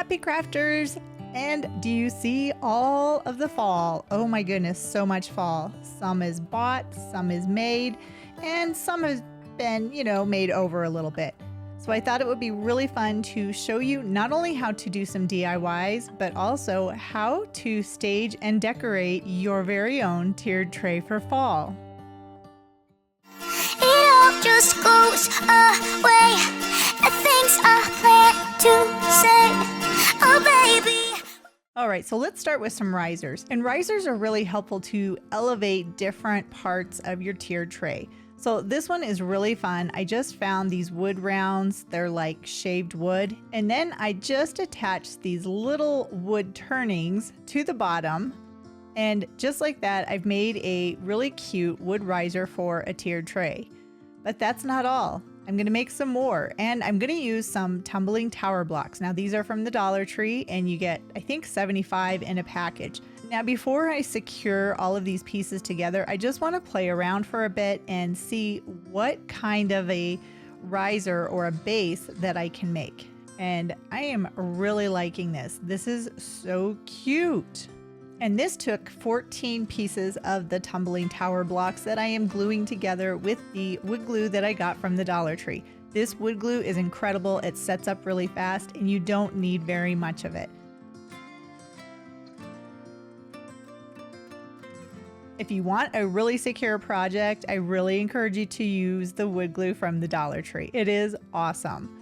happy crafters! And do you see all of the fall? Oh my goodness, so much fall. Some is bought, some is made, and some has been, made over a little bit. So I thought it would be really fun to show you not only how to do some DIYs, but also how to stage and decorate your very own tiered tray for fall. It all just goes away. The things I plan to say, oh baby. All right, so let's start with some risers. And risers are really helpful to elevate different parts of your tiered tray. So this one is really fun. I just found these wood rounds. They're like shaved wood. And then I just attached these little wood turnings to the bottom. And just like that, I've made a really cute wood riser for a tiered tray. But that's not all. I'm going to make some more, and I'm going to use some tumbling tower blocks. Now these are from the Dollar Tree, and you get, I think, 75 in a package. Now before I secure all of these pieces together, I just want to play around for a bit and see what kind of a riser or a base that I can make. And I am really liking this. This is so cute. And this took 14 pieces of the tumbling tower blocks that I am gluing together with the wood glue that I got from the Dollar Tree. This wood glue is incredible. It sets up really fast and you don't need very much of it. If you want a really secure project, I really encourage you to use the wood glue from the Dollar Tree. It is awesome.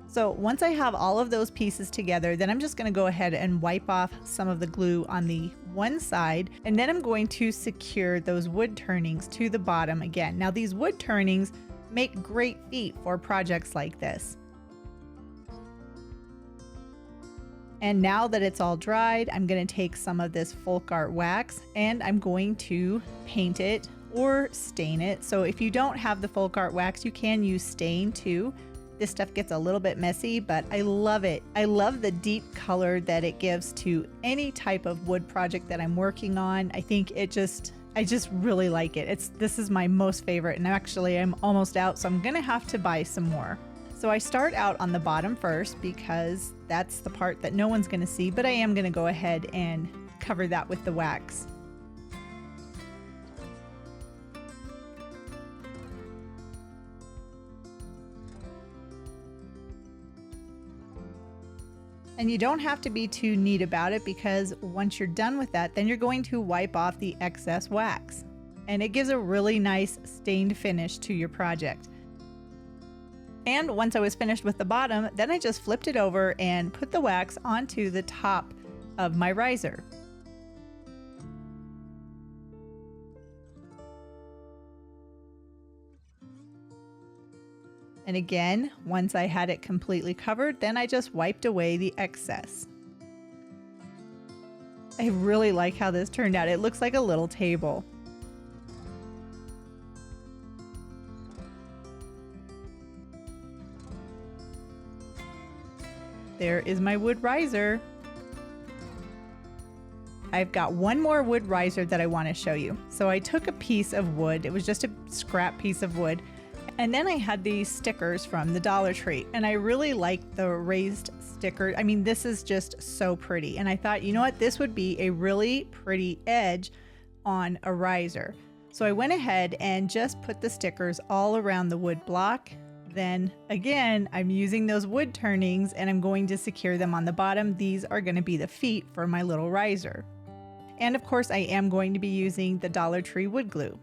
So once I have all of those pieces together, then I'm just going to go ahead and wipe off some of the glue on the one side, and then I'm going to secure those wood turnings to the bottom again. Now these wood turnings make great feet for projects like this. And now that it's all dried, I'm going to take some of this folk art wax and I'm going to paint it or stain it. So if you don't have the folk art wax, you can use stain too. This stuff gets a little bit messy, but I love it. I love the deep color that it gives to any type of wood project that I'm working on. I think I just really like it. This is my most favorite, and actually I'm almost out, so I'm gonna have to buy some more. So I start out on the bottom first because that's the part that no one's gonna see, but I am gonna go ahead and cover that with the wax. And you don't have to be too neat about it because once you're done with that, then you're going to wipe off the excess wax. And it gives a really nice stained finish to your project. And once I was finished with the bottom, then I just flipped it over and put the wax onto the top of my riser. And again, once I had it completely covered, then I just wiped away the excess. I really like how this turned out. It looks like a little table. There is my wood riser. I've got one more wood riser that I want to show you. So I took a piece of wood. It was just a scrap piece of wood. And then I had these stickers from the Dollar Tree, and I really like the raised sticker. I mean, this is just so pretty. And I thought, you know what, this would be a really pretty edge on a riser. So I went ahead and just put the stickers all around the wood block. Then again, I'm using those wood turnings and I'm going to secure them on the bottom. These are going to be the feet for my little riser. And of course, I am going to be using the Dollar Tree wood glue.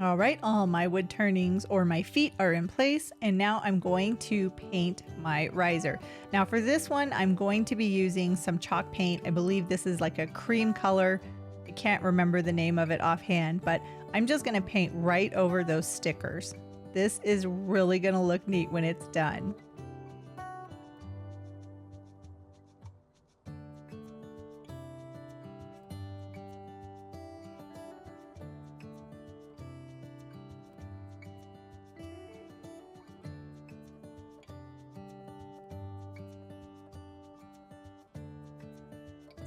All right, all my wood turnings or my feet are in place, and now I'm going to paint my riser. Now for this one, I'm going to be using some chalk paint. I believe this is like a cream color. I can't remember the name of it offhand, but I'm just gonna paint right over those stickers. This is really gonna look neat when it's done.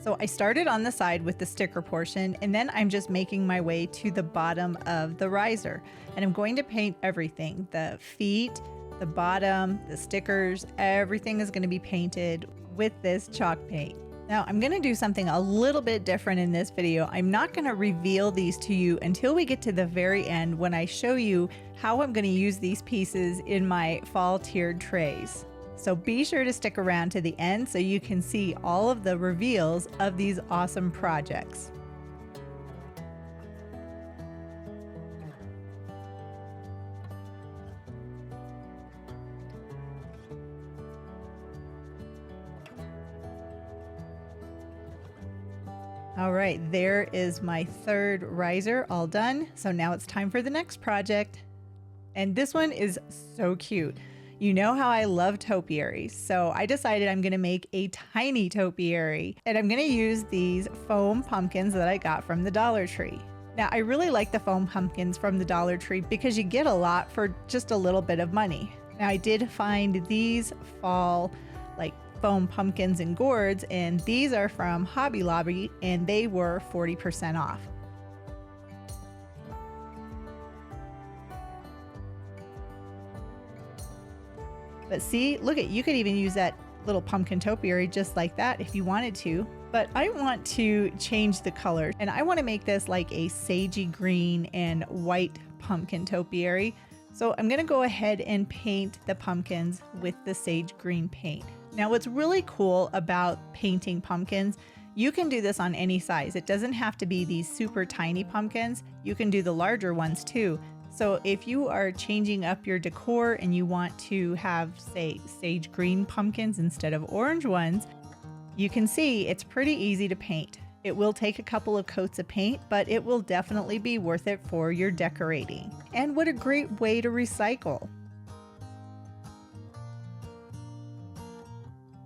So I started on the side with the sticker portion, and then I'm just making my way to the bottom of the riser. And I'm going to paint everything, the feet, the bottom, the stickers, everything is going to be painted with this chalk paint. Now I'm going to do something a little bit different in this video. I'm not going to reveal these to you until we get to the very end when I show you how I'm going to use these pieces in my fall tiered trays. So be sure to stick around to the end so you can see all of the reveals of these awesome projects. All right, there is my third riser all done. So now it's time for the next project. And this one is so cute. You know how I love topiaries, so I decided I'm gonna make a tiny topiary, and I'm gonna use these foam pumpkins that I got from the Dollar Tree. Now, I really like the foam pumpkins from the Dollar Tree because you get a lot for just a little bit of money. Now, I did find these fall like foam pumpkins and gourds, and these are from Hobby Lobby, and they were 40% off. But see, look at, you could even use that little pumpkin topiary just like that if you wanted to. But I want to change the color, and I want to make this like a sagey green and white pumpkin topiary. So I'm going to go ahead and paint the pumpkins with the sage green paint. Now what's really cool about painting pumpkins, you can do this on any size. It doesn't have to be these super tiny pumpkins. You can do the larger ones too. So if you are changing up your decor and you want to have, say, sage green pumpkins instead of orange ones, you can see it's pretty easy to paint. It will take a couple of coats of paint, but it will definitely be worth it for your decorating. And what a great way to recycle.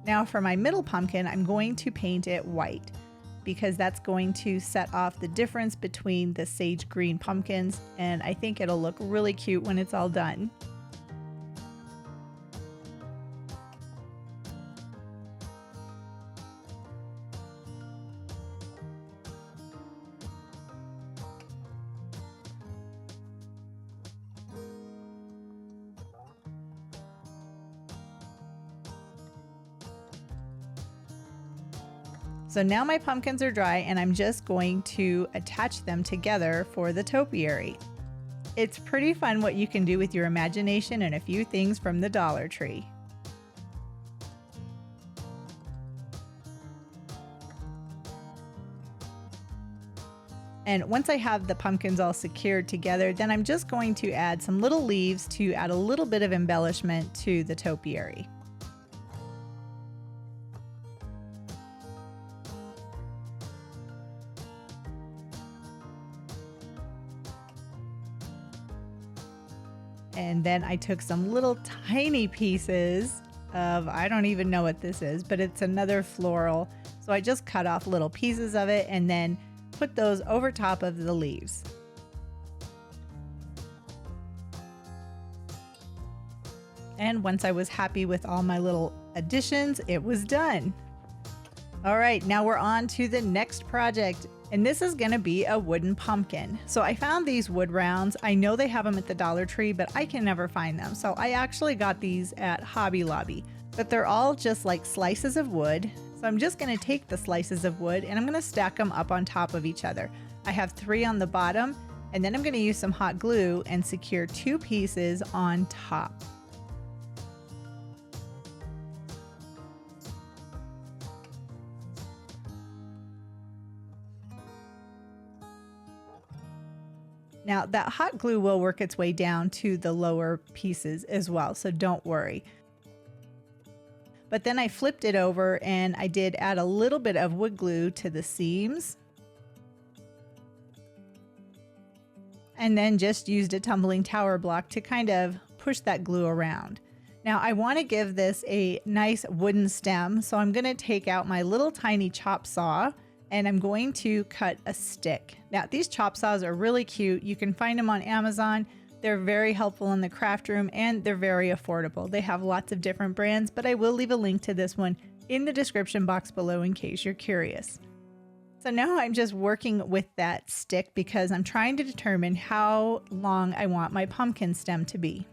Now for my middle pumpkin, I'm going to paint it white, because that's going to set off the difference between the sage green pumpkins, and I think it'll look really cute when it's all done. So now my pumpkins are dry, and I'm just going to attach them together for the topiary. It's pretty fun what you can do with your imagination and a few things from the Dollar Tree. And once I have the pumpkins all secured together, then I'm just going to add some little leaves to add a little bit of embellishment to the topiary. And then I took some little tiny pieces of, I don't even know what this is, but it's another floral. So I just cut off little pieces of it and then put those over top of the leaves. And once I was happy with all my little additions, it was done. All right, now we're on to the next project. And this is gonna be a wooden pumpkin. So I found these wood rounds. I know they have them at the Dollar Tree, but I can never find them. So I actually got these at Hobby Lobby, but they're all just like slices of wood. So I'm just gonna take the slices of wood and I'm gonna stack them up on top of each other. I have 3 on the bottom, and then I'm gonna use some hot glue and secure 2 pieces on top. Now that hot glue will work its way down to the lower pieces as well, so don't worry. But then I flipped it over and I did add a little bit of wood glue to the seams. And then just used a tumbling tower block to kind of push that glue around. Now I want to give this a nice wooden stem, so I'm going to take out my little tiny chop saw and I'm going to cut a stick. Now these chop saws are really cute. You can find them on Amazon. They're very helpful in the craft room and they're very affordable. They have lots of different brands, but I will leave a link to this one in the description box below in case you're curious. So now I'm just working with that stick because I'm trying to determine how long I want my pumpkin stem to be.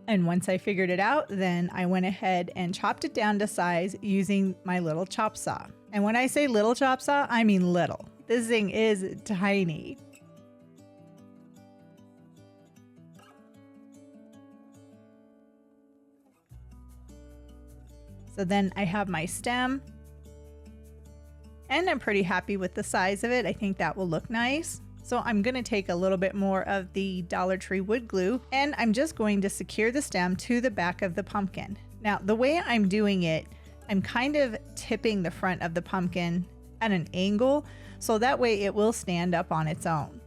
And once I figured it out, then I went ahead and chopped it down to size using my little chop saw. And when I say little chop saw, I mean little. This thing is tiny. So then I have my stem. And I'm pretty happy with the size of it. I think that will look nice. So I'm going to take a little bit more of the Dollar Tree wood glue and I'm just going to secure the stem to the back of the pumpkin. Now the way I'm doing it, I'm kind of tipping the front of the pumpkin at an angle so that way it will stand up on its own.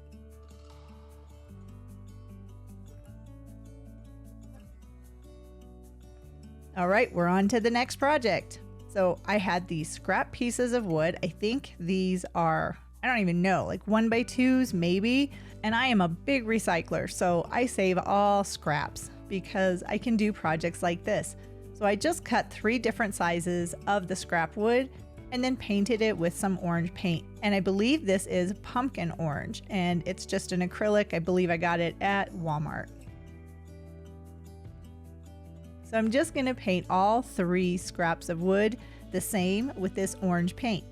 All right, we're on to the next project. So I had these scrap pieces of wood. I think these are, I don't even know, like 1x2s maybe. And I am a big recycler, so I save all scraps because I can do projects like this. So I just cut 3 different sizes of the scrap wood and then painted it with some orange paint. And I believe this is pumpkin orange and it's just an acrylic. I believe I got it at Walmart. So I'm just going to paint all 3 scraps of wood the same with this orange paint.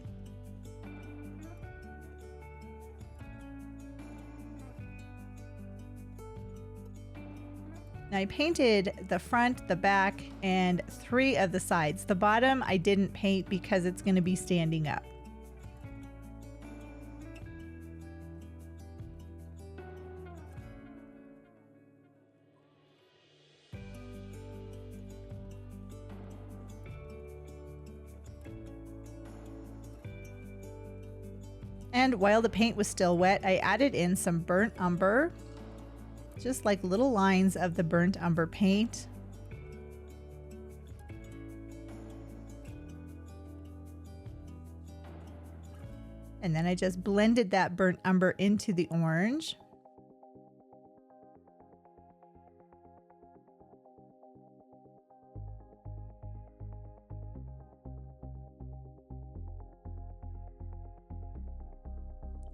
Now I painted the front, the back, and 3 of the sides. The bottom I didn't paint because it's going to be standing up. And while the paint was still wet, I added in some burnt umber, just like little lines of the burnt umber paint. And then I just blended that burnt umber into the orange.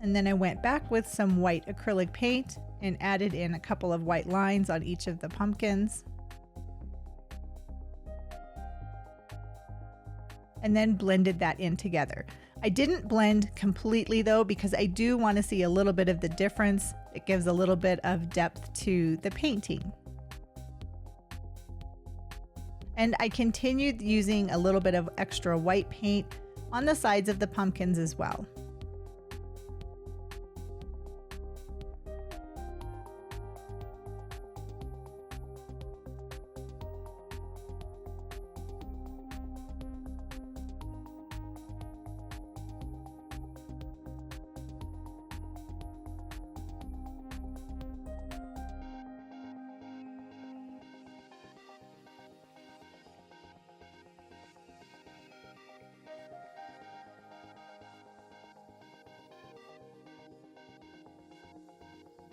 And then I went back with some white acrylic paint and added in a couple of white lines on each of the pumpkins. And then blended that in together. I didn't blend completely though because I do want to see a little bit of the difference. It gives a little bit of depth to the painting. And I continued using a little bit of extra white paint on the sides of the pumpkins as well.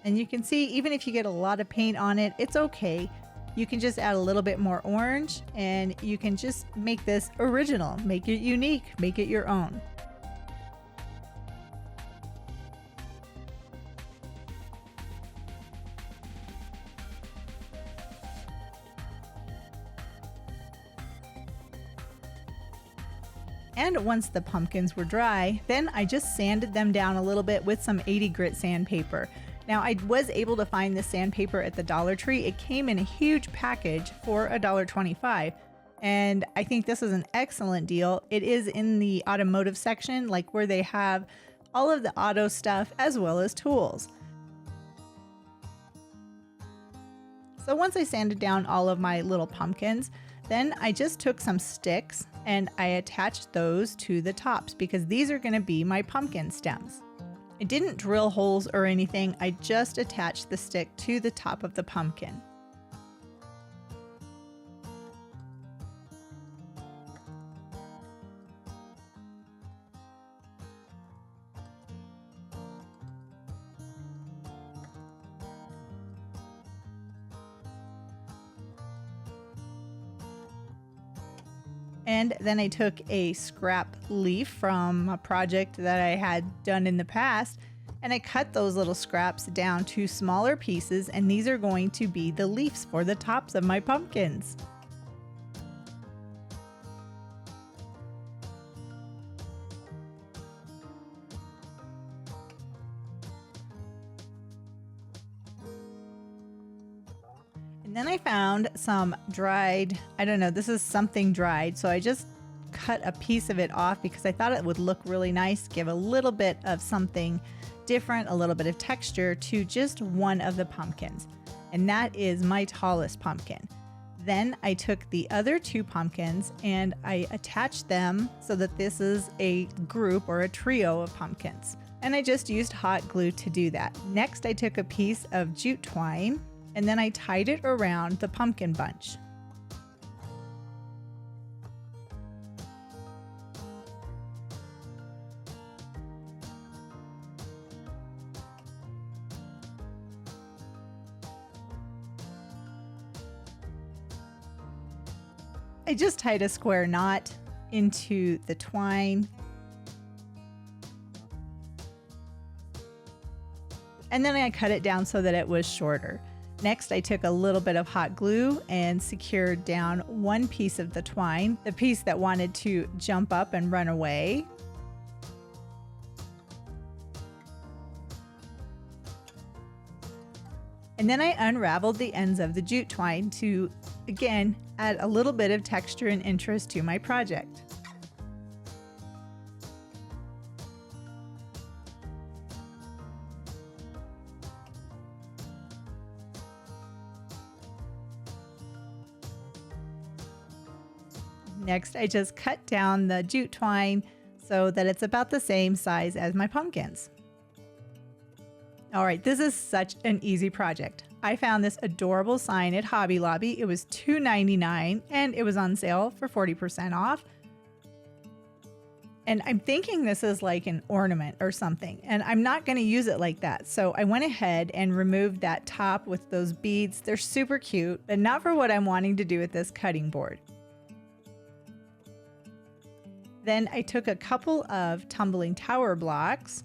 And you can see, even if you get a lot of paint on it, it's okay. You can just add a little bit more orange and you can just make this original, make it unique, make it your own. And once the pumpkins were dry, then I just sanded them down a little bit with some 80 grit sandpaper. Now I was able to find this sandpaper at the Dollar Tree. It came in a huge package for $1.25. And I think this is an excellent deal. It is in the automotive section, like where they have all of the auto stuff as well as tools. So once I sanded down all of my little pumpkins, then I just took some sticks and I attached those to the tops because these are going to be my pumpkin stems. I didn't drill holes or anything, I just attached the stick to the top of the pumpkin. And then I took a scrap leaf from a project that I had done in the past, and I cut those little scraps down to smaller pieces, and these are going to be the leaves for the tops of my pumpkins. And then I found some dried, I don't know, this is something dried, so I just cut a piece of it off because I thought it would look really nice, give a little bit of something different, a little bit of texture to just one of the pumpkins. And that is my tallest pumpkin. Then I took the other two pumpkins and I attached them so that this is a group or a trio of pumpkins. And I just used hot glue to do that. Next, I took a piece of jute twine and then I tied it around the pumpkin bunch. I just tied a square knot into the twine. And then I cut it down so that it was shorter. Next, I took a little bit of hot glue and secured down one piece of the twine, the piece that wanted to jump up and run away. And then I unraveled the ends of the jute twine to, again, add a little bit of texture and interest to my project. Next, I just cut down the jute twine so that it's about the same size as my pumpkins. All right, this is such an easy project. I found this adorable sign at Hobby Lobby. It was $2.99 and it was on sale for 40% off. And I'm thinking this is like an ornament or something, and I'm not going to use it like that. So I went ahead and removed that top with those beads. They're super cute, but not for what I'm wanting to do with this cutting board. Then I took a couple of tumbling tower blocks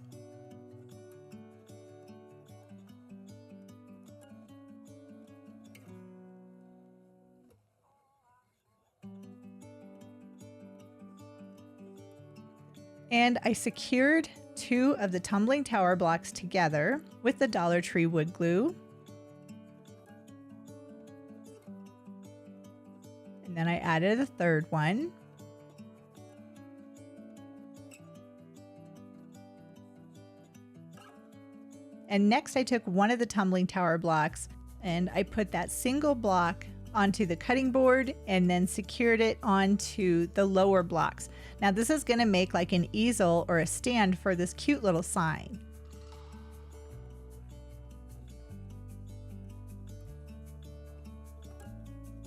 and I secured two of the tumbling tower blocks together with the Dollar Tree wood glue. And then I added a third one. And next I took one of the tumbling tower blocks and I put that single block onto the cutting board and then secured it onto the lower blocks. Now this is going to make like an easel or a stand for this cute little sign.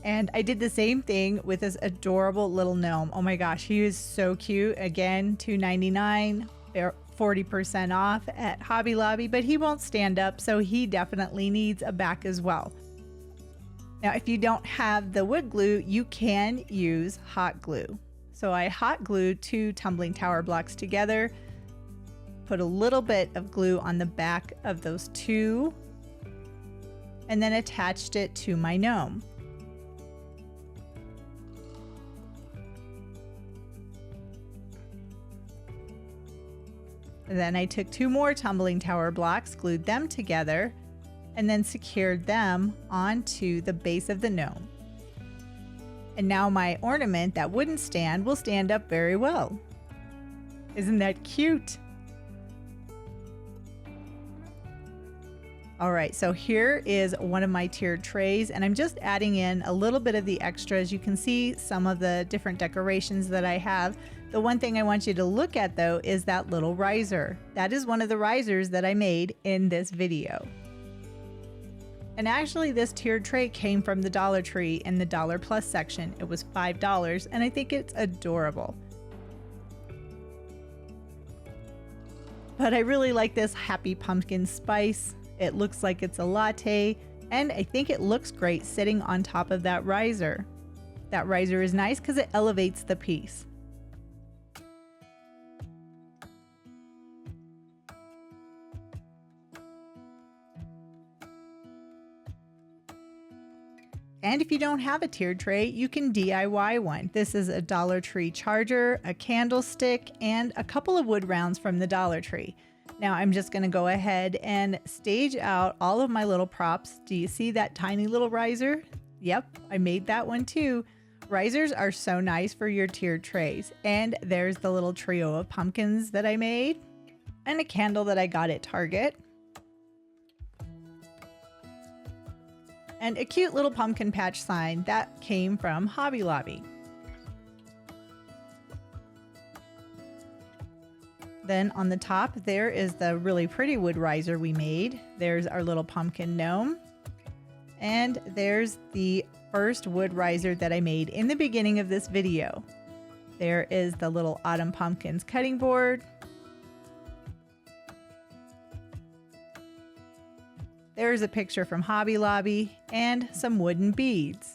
And I did the same thing with this adorable little gnome. Oh my gosh, he is so cute. Again, $2.99. 40% off at Hobby Lobby, but he won't stand up, so he definitely needs a back as well. Now, if you don't have the wood glue, you can use hot glue. So I hot glued two tumbling tower blocks together, put a little bit of glue on the back of those two, and then attached it to my gnome. Then I took two more tumbling tower blocks, glued them together, and then secured them onto the base of the gnome. And now my ornament, that wooden stand, will stand up very well. Isn't that cute? All right, so here is one of my tiered trays, and I'm just adding in a little bit of the extras. You can see some of the different decorations that I have. The one thing I want you to look at though is that little riser. That is one of the risers that I made in this video. And actually this tiered tray came from the Dollar Tree in the Dollar Plus section. It was $5 and I think it's adorable. But I really like this Happy Pumpkin Spice. It looks like it's a latte, and I think it looks great sitting on top of that riser. That riser is nice because it elevates the piece. And if you don't have a tiered tray, you can DIY one. This is a Dollar Tree charger, a candlestick, and a couple of wood rounds from the Dollar Tree. Now I'm just going to go ahead and stage out all of my little props. Do you see that tiny little riser? Yep, I made that one too. Risers are so nice for your tiered trays. And there's the little trio of pumpkins that I made, and a candle that I got at Target. And a cute little pumpkin patch sign that came from Hobby Lobby. Then on the top, there is the really pretty wood riser we made. There's our little pumpkin gnome. And there's the first wood riser that I made in the beginning of this video. There is the little autumn pumpkins cutting board. There's a picture from Hobby Lobby and some wooden beads.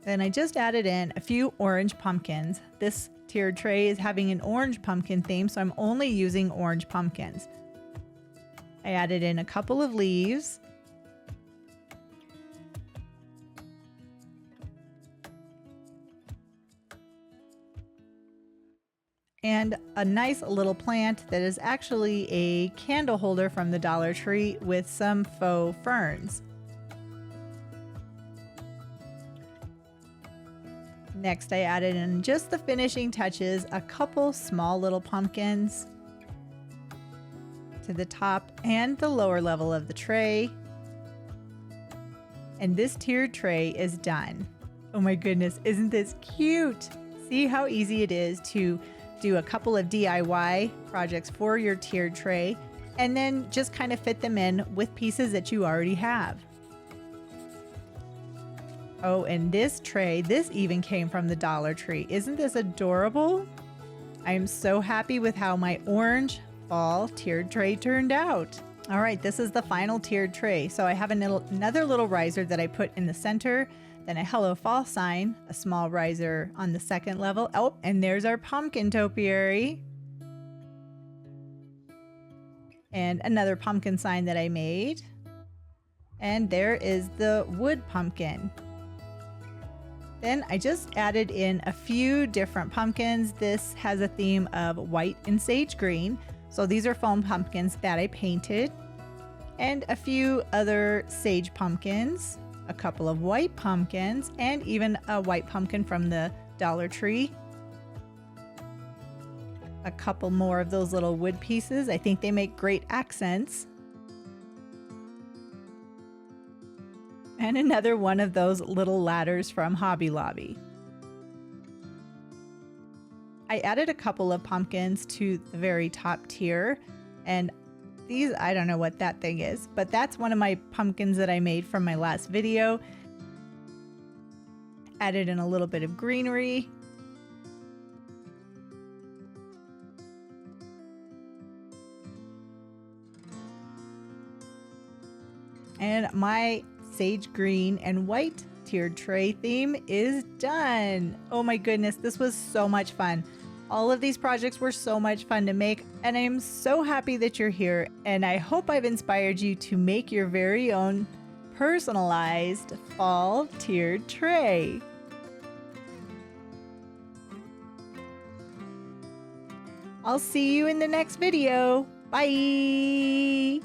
Then I just added in a few orange pumpkins. This tiered tray is having an orange pumpkin theme, so I'm only using orange pumpkins. I added in a couple of leaves. And a nice little plant that is actually a candle holder from the Dollar Tree with some faux ferns. Next, I added in just the finishing touches, a couple small little pumpkins to the top and the lower level of the tray. And this tiered tray is done. Oh my goodness, isn't this cute? See how easy it is to do a couple of DIY projects for your tiered tray and then just kind of fit them in with pieces that you already have. Oh, and this tray, this even came from the Dollar Tree. Isn't this adorable? I am so happy with how my orange fall tiered tray turned out. All right, this is the final tiered tray. So I have another little riser that I put in the center, then a Hello Fall sign, a small riser on the second level. Oh, and there's our pumpkin topiary. And another pumpkin sign that I made. And there is the wood pumpkin. Then I just added in a few different pumpkins. This has a theme of white and sage green. So these are foam pumpkins that I painted. And a few other sage pumpkins, a couple of white pumpkins, and even a white pumpkin from the Dollar Tree. A couple more of those little wood pieces. I think they make great accents. And another one of those little ladders from Hobby Lobby. I added a couple of pumpkins to the very top tier, and these, I don't know what that thing is, but that's one of my pumpkins that I made from my last video. Added in a little bit of greenery. And my sage green and white tiered tray theme is done. Oh my goodness, this was so much fun. All of these projects were so much fun to make, and I am so happy that you're here, and I hope I've inspired you to make your very own personalized fall tiered tray. I'll see you in the next video. Bye!